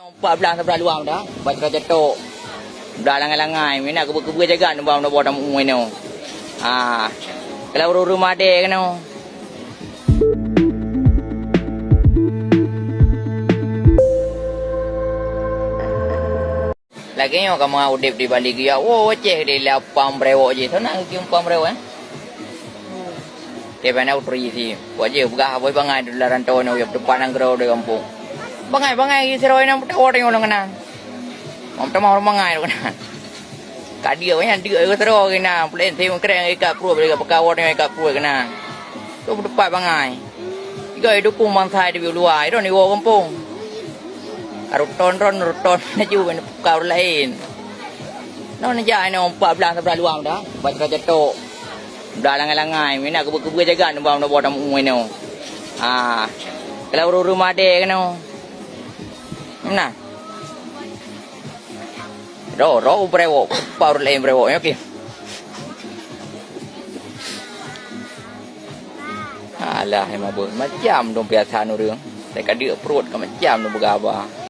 14 sebelah luar dah. Baca cetok. Dah langai-langai. Mina kebuk-kebuk jaga nu bawah bawah tamu umui nu. Kalau rumah dia kan. Lagi yang kamu udip di balik dia. Oh, cek dia lapam brewok je. Tahu nak kium pam brewok Dia pernah utri sih. Wajib buka boy bangai di laran tahun yang depan angkro di kampung. Bangai seroy nang orang orang kena. Mampu mau bangai kena. Kadia banyak dia ke seroy kena. Pelan saya mengkerang ikat pru balik pekawat yang ikat pru kena. Tu depan bangai. Jika dukung mangsa di luar, itu ni orang kampung. Ruton laju kan kau lain. Nona jangan nak 14 sebelah luar dah. Baca cetok. Dah langai-langai. Mina kebuk-kebuk jaga nu bawah tamu umui nu. Kalau rumah dia kan. Mana? Ro brewok, power lain brewok okey. Alah, emang macam dong biasa nu reung. Dekat dia perut kan macam nu bergabar.